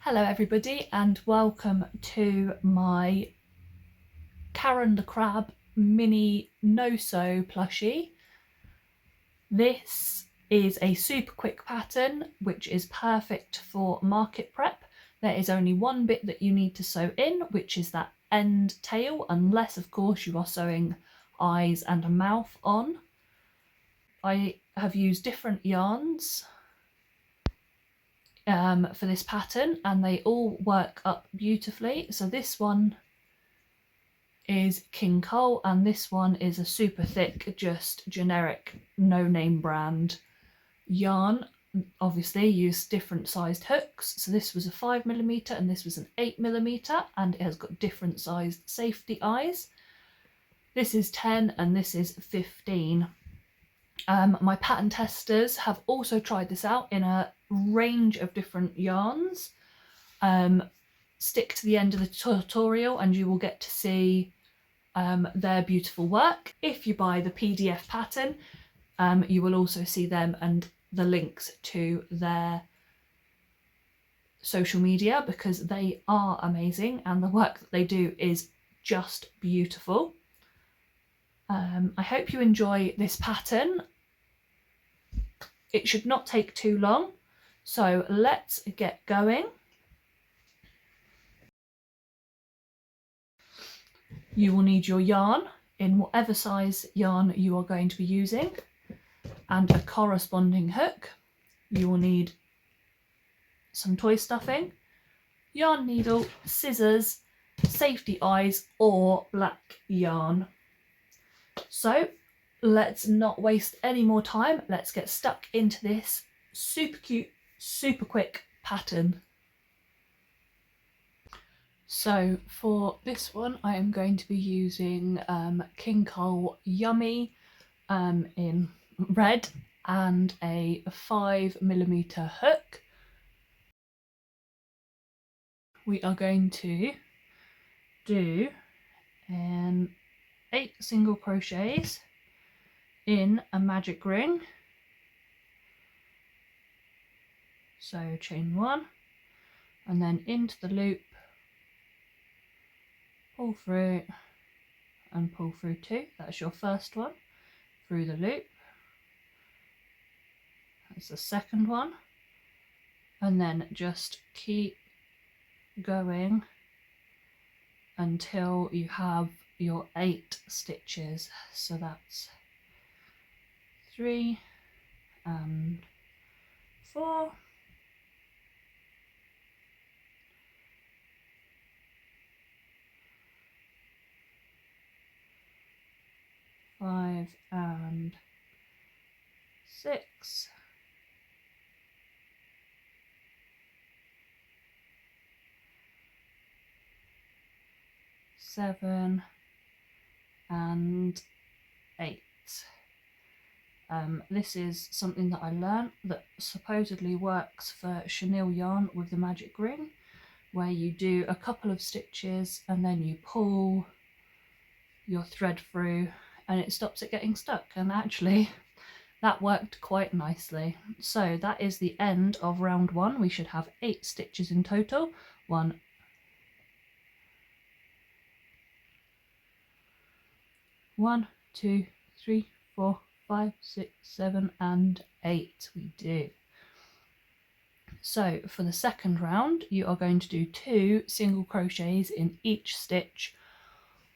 Hello everybody and welcome to my Caron the Crab mini no-sew plushie. This is a super quick pattern which is perfect for market prep. There is only one bit that you need to sew in, which is that end tail, unless of course you are sewing eyes and a mouth on. I have used different yarns for this pattern and they all work up beautifully. So this one is King Cole and this one is a super thick, just generic no-name brand yarn. Obviously use different sized hooks, so this was a 5mm and this was an 8mm, and it has got different sized safety eyes. This is 10 and this is 15. My pattern testers have also tried this out in a range of different yarns. Stick to the end of the tutorial and you will get to see their beautiful work. If you buy the PDF pattern, you will also see them and the links to their social media, because they are amazing and the work that they do is just beautiful. I hope you enjoy this pattern. It should not take too long, so let's get going. You will need your yarn in whatever size yarn you are going to be using and a corresponding hook. You will need some toy stuffing, yarn needle, scissors, safety eyes or black yarn. So let's not waste any more time. Let's get stuck into this super cute, super quick pattern. So for this one I am going to be using King Cole Yummy in red and a 5mm hook. We are going to do 8 single crochets in a magic ring. So chain 1 and then into the loop, pull through and pull through 2. That's your first one, through the loop. That's the second one, and then just keep going until you have your 8 stitches. So that's 3 and 4, 5 and 6, 7 and 8. This is something that I learned that supposedly works for chenille yarn with the magic ring, where you do a couple of stitches and then you pull your thread through and it stops it getting stuck, and actually that worked quite nicely. So that is the end of round 1. We should have 8 stitches in total. 1, 2, 3, 4, 5, 6, 7 and 8 we do. So for the second round you are going to do 2 single crochets in each stitch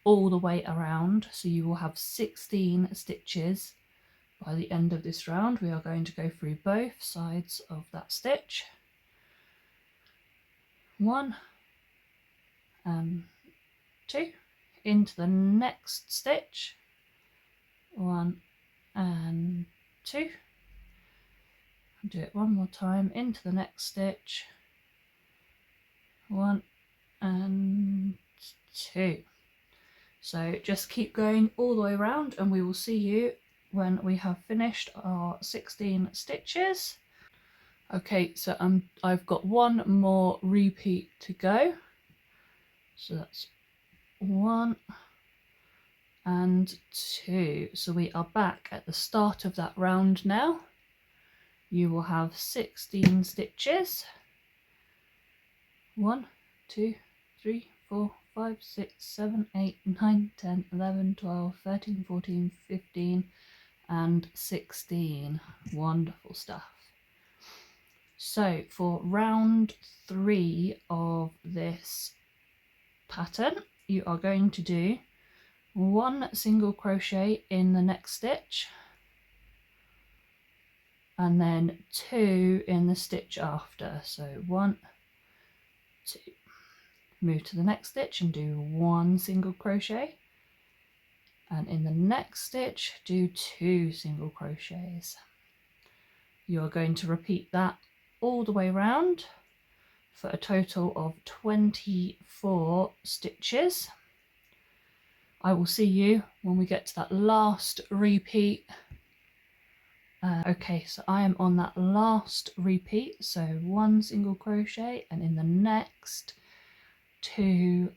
all the way around, so you will have 16 stitches by the end of this round. We are going to go through both sides of that stitch. 1 and 2, into the next stitch, 1 and 2, do it one more time, into the next stitch, 1 and 2. So just keep going all the way around and we will see you when we have finished our 16 stitches. Okay, so I've got one more repeat to go. So that's 1 and 2. So we are back at the start of that round now. You will have 16 stitches. 1, 2, 3, 4, 5, 6, 7, 8, 9, 10, 11, 12, 13, 14, 15 and 16. Wonderful stuff. So for round 3 of this pattern, you are going to do 1 single crochet in the next stitch and then 2 in the stitch after. So 1, 2, move to the next stitch and do 1 single crochet, and in the next stitch do 2 single crochets. You're going to repeat that all the way around for a total of 24 stitches. I will see you when we get to that last repeat. Okay, so I am on that last repeat, so 1 single crochet, and in the next 2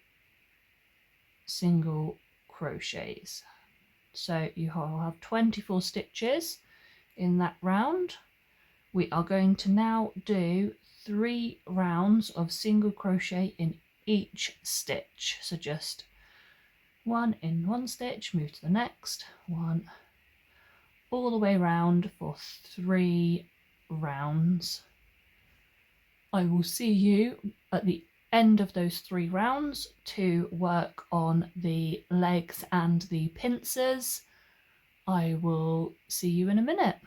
single crochets. So you will have 24 stitches in that round. We are going to now do 3 rounds of single crochet in each stitch. So just 1 in one stitch, move to the next, 1, all the way around for 3 rounds. I will see you at the end of those 3 rounds to work on the legs and the pincers. I will see you in a minute.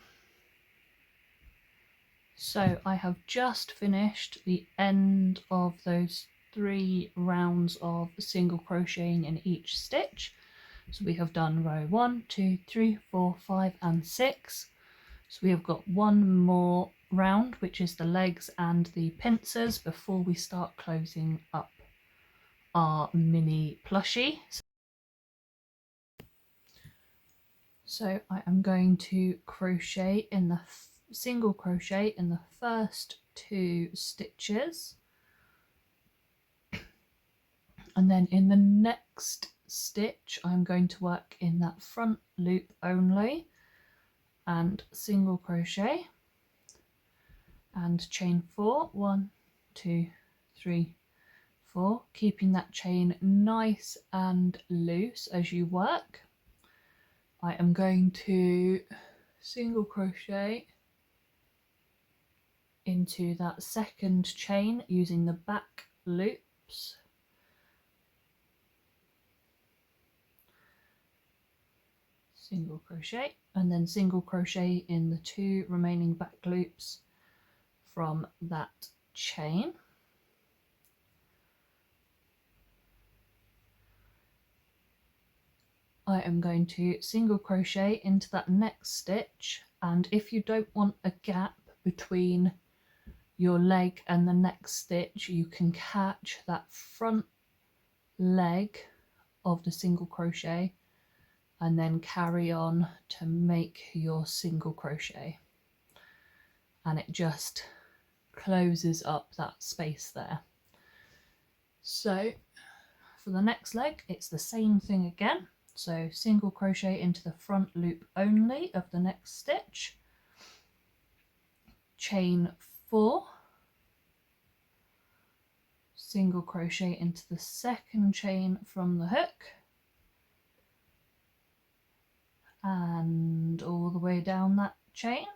So I have just finished the end of those 3 rounds of single crocheting in each stitch. So we have done row 1, 2, 3, 4, 5 and 6. So we have got one more round, which is the legs and the pincers, before we start closing up our mini plushie. So I am going to crochet in the single crochet in the first 2 stitches, and then in the next stitch I'm going to work in that front loop only and single crochet and chain 4, 1, 2, 3, 4, keeping that chain nice and loose as you work. I am going to single crochet into that second chain using the back loops, single crochet, and then single crochet in the 2 remaining back loops from that chain. I am going to single crochet into that next stitch, and if you don't want a gap between your leg and the next stitch, you can catch that front leg of the single crochet and then carry on to make your single crochet, and it just closes up that space there. So for the next leg it's the same thing again, so single crochet into the front loop only of the next stitch, chain 4, single crochet into the second chain from the hook, and all the way down that chain,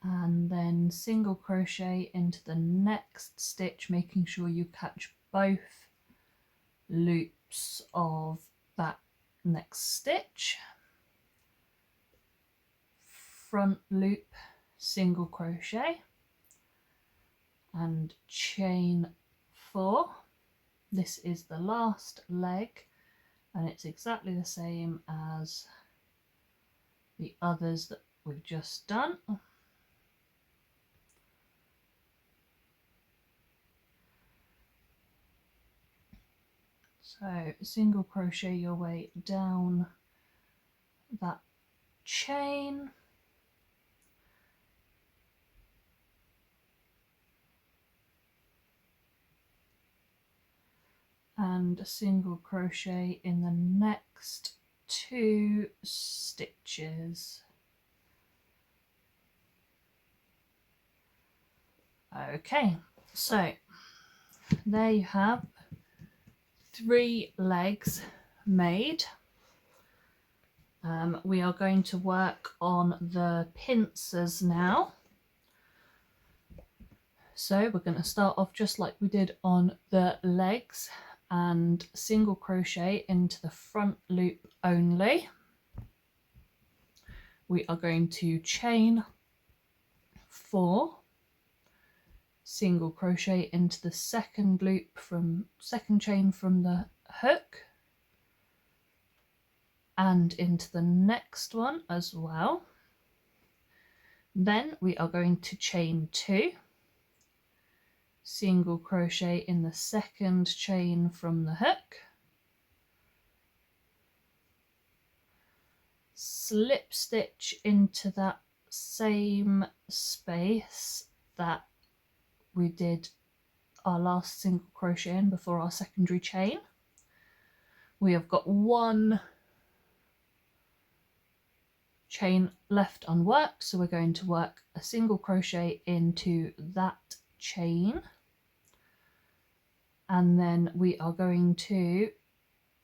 and then single crochet into the next stitch, making sure you catch both loops of that next stitch, front loop, single crochet and chain 4. This is the last leg and it's exactly the same as the others that we've just done. So single crochet your way down that chain, and single crochet in the next 2 stitches. Okay, so there you have 3 legs made. We are going to work on the pincers now. So we're going to start off just like we did on the legs and single crochet into the front loop only. We are going to chain 4, single crochet into the second loop from second chain from the hook and into the next one as well. Then we are going to chain 2, single crochet in the second chain from the hook, slip stitch into that same space that we did our last single crochet in before our secondary chain. We have got 1 chain left unworked, so we're going to work a single crochet into that chain, and then we are going to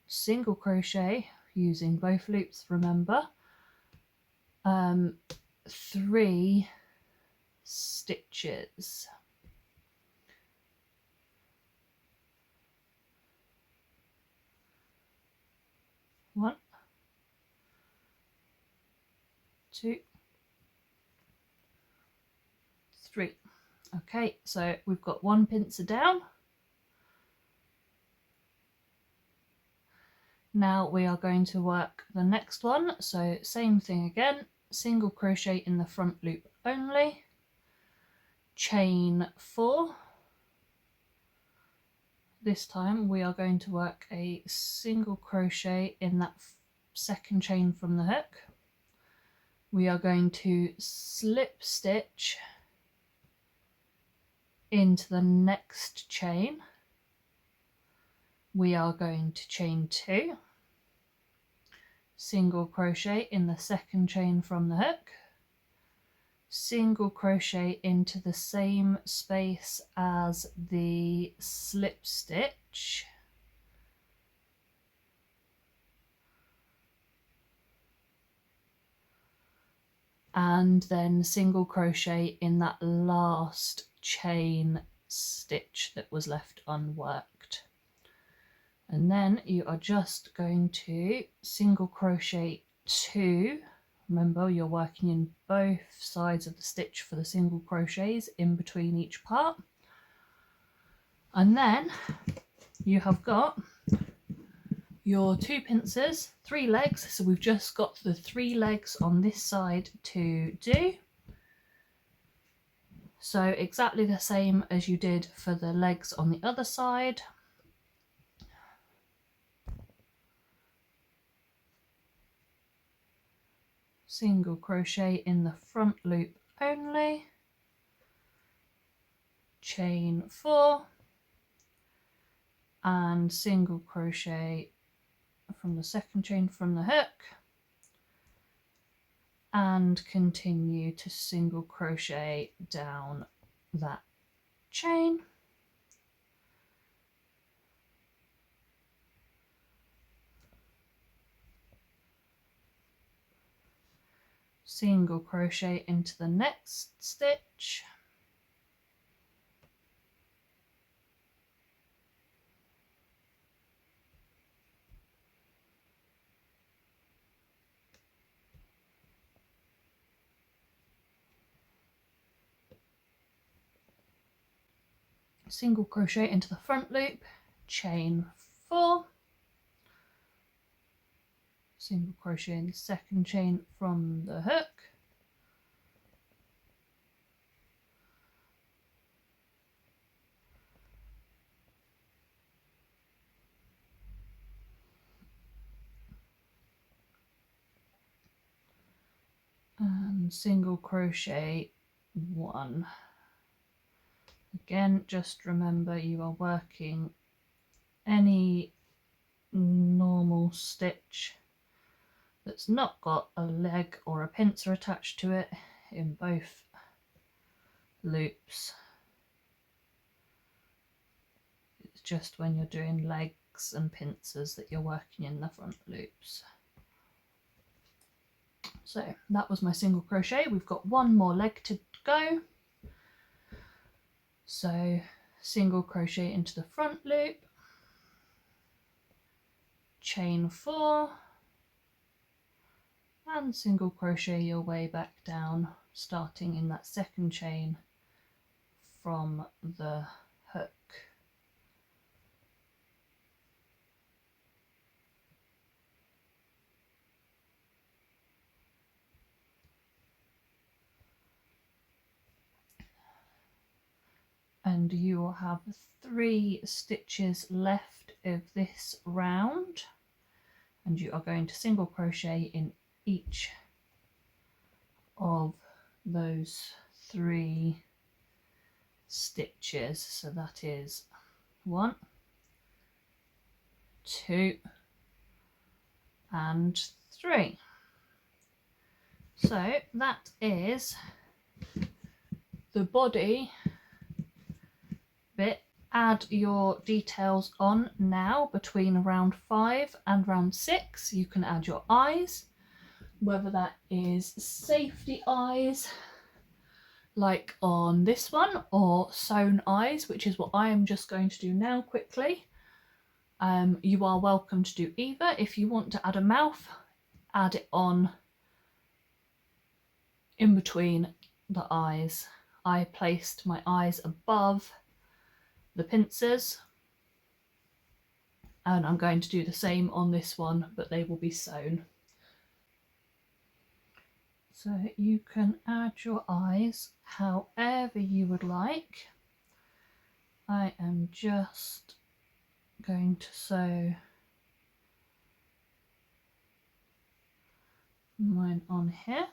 single crochet using both loops, remember, 3 stitches. One, 2, 3. Okay, so we've got 1 pincer down. Now we are going to work the next one, so same thing again, single crochet in the front loop only, chain 4. This time we are going to work a single crochet in that second chain from the hook. We are going to slip stitch into the next chain. We are going to chain 2, single crochet in the second chain from the hook, single crochet into the same space as the slip stitch, and then single crochet in that last chain stitch that was left unworked. And then you are just going to single crochet 2. Remember, you're working in both sides of the stitch for the single crochets in between each part. And then you have got your 2 pincers, 3 legs. So we've just got the 3 legs on this side to do. So exactly the same as you did for the legs on the other side. Single crochet in the front loop only, chain 4, and single crochet from the second chain from the hook, and continue to single crochet down that chain. Single crochet into the next stitch, single crochet into the front loop, chain 4, single crochet in the second chain from the hook, and single crochet 1. Again, just remember you are working any normal stitch that's not got a leg or a pincer attached to it in both loops. It's just when you're doing legs and pincers that you're working in the front loops. So that was my single crochet. We've got one more leg to go. So single crochet into the front loop, chain 4, and single crochet your way back down, starting in that second chain from the hook. And you will have 3 stitches left of this round, and you are going to single crochet in each of those 3 stitches. So that is 1, 2 and 3. So that is the body bit. Add your details on now between round 5 and round 6. You can add your eyes, whether that is safety eyes like on this one, or sewn eyes, which is what I am just going to do now quickly. You are welcome to do either. If you want to add a mouth, add it on in between the eyes. I placed my eyes above the pincers, and I'm going to do the same on this one, but they will be sewn. So you can add your eyes however you would like. I am just going to sew mine on here.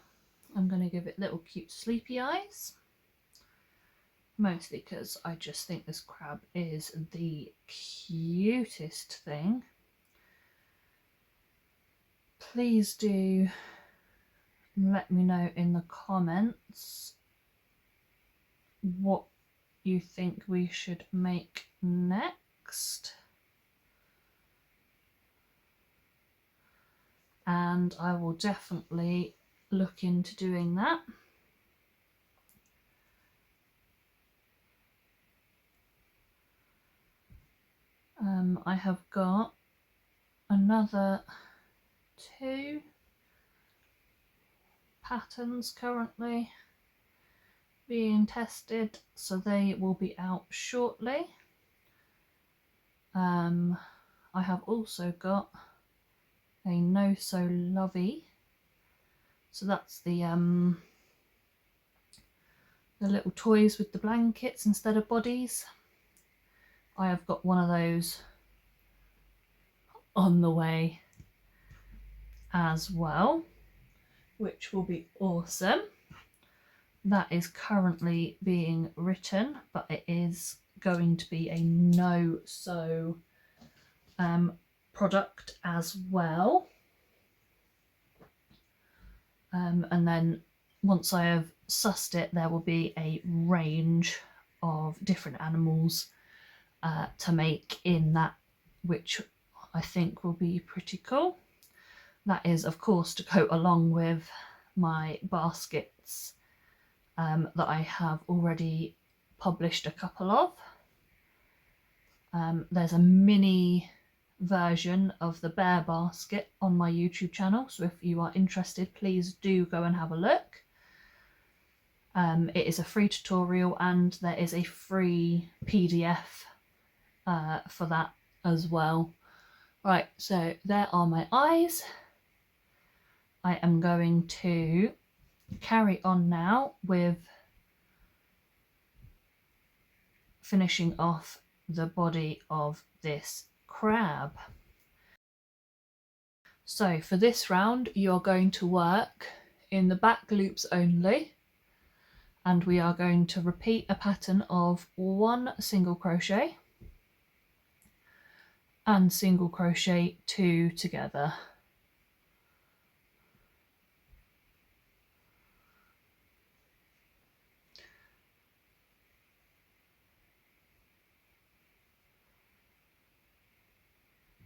I'm going to give it little cute sleepy eyes, mostly because I just think this crab is the cutest thing. Please do let me know in the comments what you think we should make next, and I will definitely look into doing that. I have got another 2 patterns currently being tested, so they will be out shortly. I have also got a No So Lovey, so that's the little toys with the blankets instead of bodies. I have got one of those on the way as well, which will be awesome. That is currently being written, but it is going to be a no sew product as well. And then once I have sussed it, there will be a range of different animals to make in that, which I think will be pretty cool. That is, of course, to go along with my baskets that I have already published a couple of. There's a mini version of the bear basket on my YouTube channel, so if you are interested, please do go and have a look. It is a free tutorial, and there is a free PDF for that as well. Right, so there are my eyes. I am going to carry on now with finishing off the body of this crab. So for this round, you're going to work in the back loops only, and we are going to repeat a pattern of 1 single crochet, and single crochet 2 together.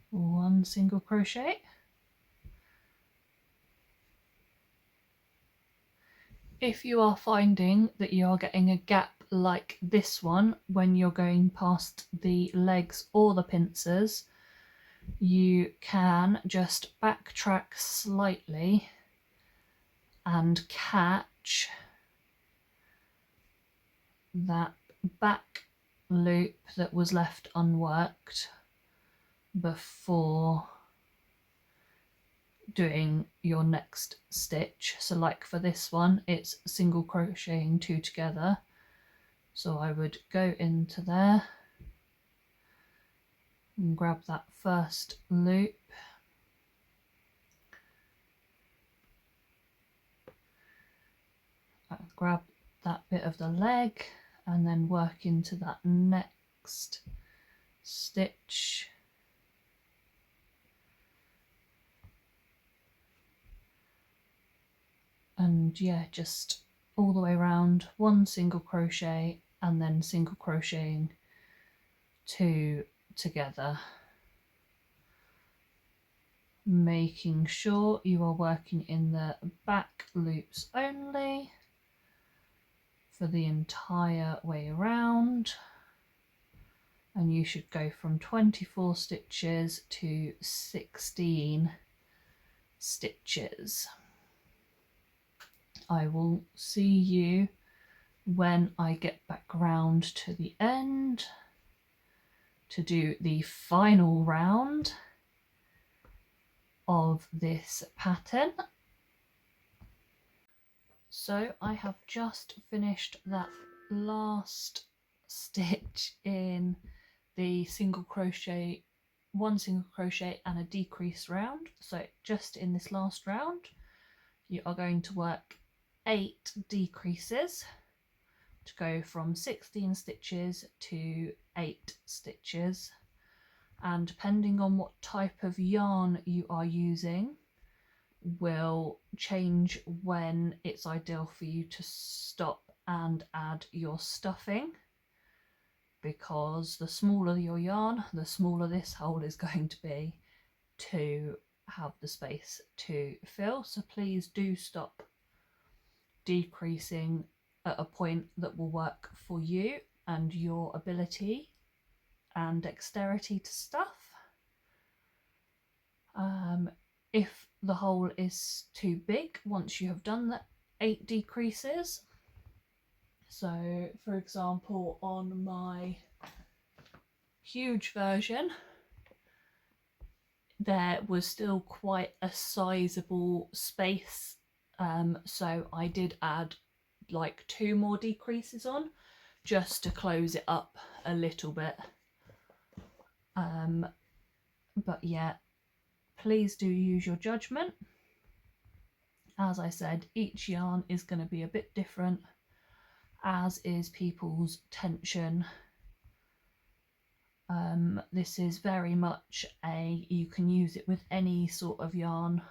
One single crochet. If you are finding that you are getting a gap like this one when you're going past the legs or the pincers, you can just backtrack slightly and catch that back loop that was left unworked before doing your next stitch. So like for this one, it's single crocheting 2 together. So I would go into there and grab that first loop, grab that bit of the leg, and then work into that next stitch. And yeah, just all the way around, one single crochet and then single crocheting 2 together, making sure you are working in the back loops only for the entire way around. And you should go from 24 stitches to 16 stitches. I will see you when I get back round to the end to do the final round of this pattern. So I have just finished that last stitch in the single crochet, one single crochet and a decrease round. So just in this last round you are going to work 8 decreases to go from 16 stitches to 8 stitches, and depending on what type of yarn you are using will change when it's ideal for you to stop and add your stuffing, because the smaller your yarn, the smaller this hole is going to be to have the space to fill. So please do stop decreasing at a point that will work for you and your ability and dexterity to stuff. If the hole is too big once you have done the 8 decreases, so for example on my huge version there was still quite a sizable space, so I did add like 2 more decreases on just to close it up a little bit. But yeah, please do use your judgment. As I said, each yarn is going to be a bit different, as is people's tension. This is very much you can use it with any sort of yarn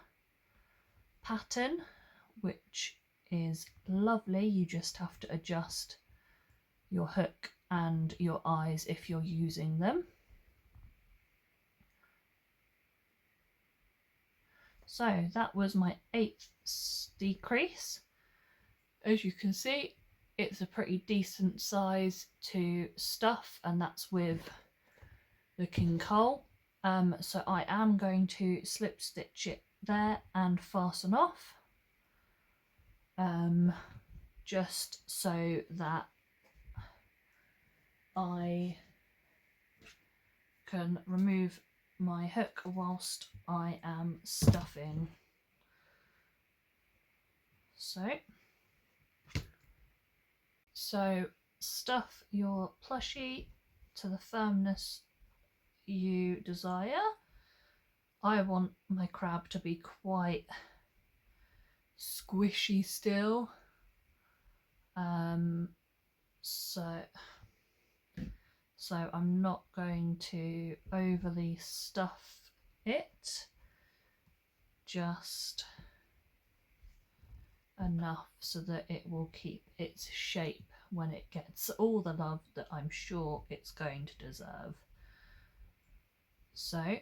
pattern, which is lovely. You just have to adjust your hook and your eyes if you're using them. So that was my 8th decrease. As you can see, it's a pretty decent size to stuff, and that's with the king coal. So I am going to slip stitch it there and fasten off, just so that I can remove my hook whilst I am stuffing. So stuff your plushie to the firmness you desire. I want my crab to be quite squishy still, so I'm not going to overly stuff it, just enough so that it will keep its shape when it gets all the love that I'm sure it's going to deserve. So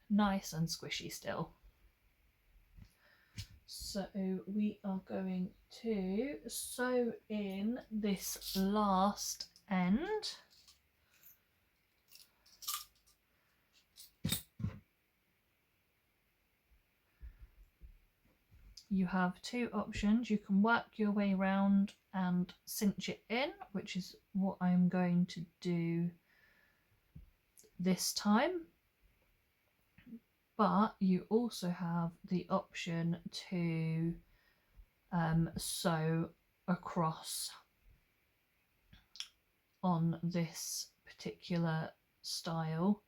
nice and squishy still. So we are going to sew in this last end. You have two options. You can work your way around and cinch it in, which is what I'm going to do this time. But you also have the option to sew across on this particular style.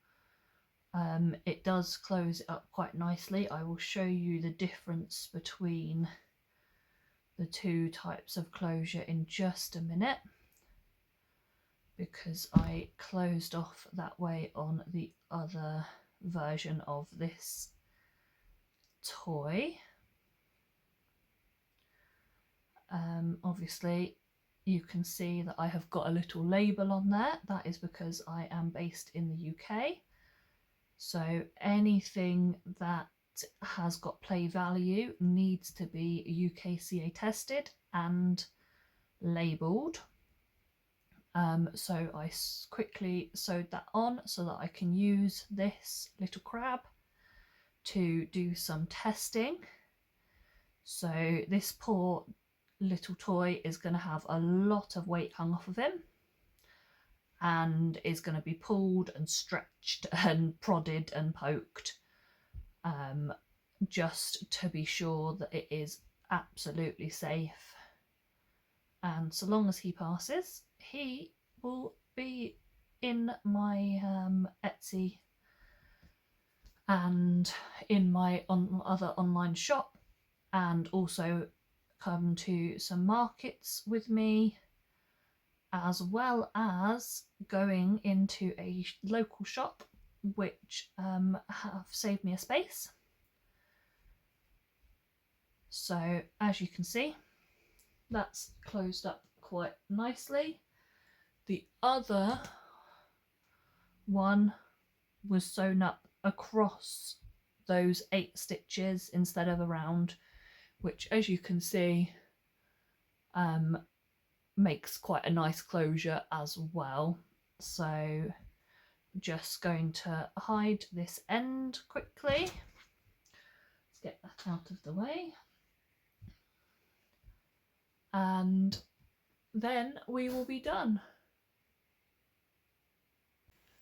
It does close it up quite nicely. I will show you the difference between the two types of closure in just a minute, because I closed off that way on the other version of this toy. Obviously you can see that I have got a little label on there. That is because I am based in the UK. So anything that has got play value needs to be UKCA tested and labelled. So I quickly sewed that on so that I can use this little crab to do some testing. So this poor little toy is going to have a lot of weight hung off of him and is going to be pulled and stretched and prodded and poked, just to be sure that it is absolutely safe. And so long as he passes, he will be in my Etsy and in my other online shop, and also come to some markets with me, as well as going into a local shop which have saved me a space. So as you can see, that's closed up quite nicely. The other one was sewn up across those 8 stitches instead of around, which, as you can see, makes quite a nice closure as well. So just going to hide this end quickly. Let's get that out of the way. And then we will be done.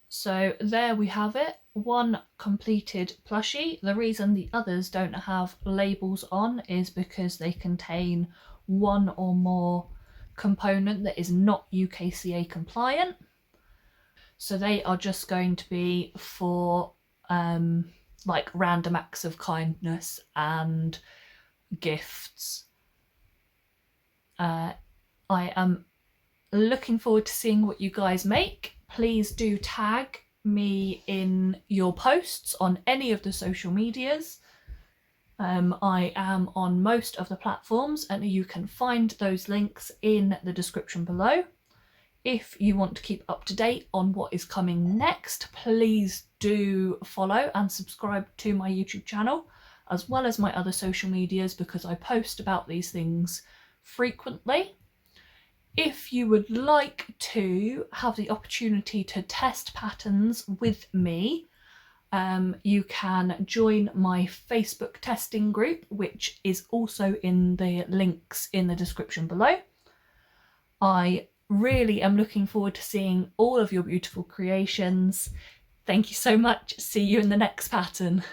So there we have it, one completed plushie. The reason the others don't have labels on is because they contain one or more component that is not UKCA compliant. So they are just going to be for like random acts of kindness and gifts. I am looking forward to seeing what you guys make. Please do tag me in your posts on any of the social medias. I am on most of the platforms, and you can find those links in the description below. If you want to keep up to date on what is coming next, please do follow and subscribe to my YouTube channel, as well as my other social medias, because I post about these things frequently. If you would like to have the opportunity to test patterns with me, you can join my Facebook testing group, which is also in the links in the description below. I really am looking forward to seeing all of your beautiful creations. Thank you so much. See you in the next pattern.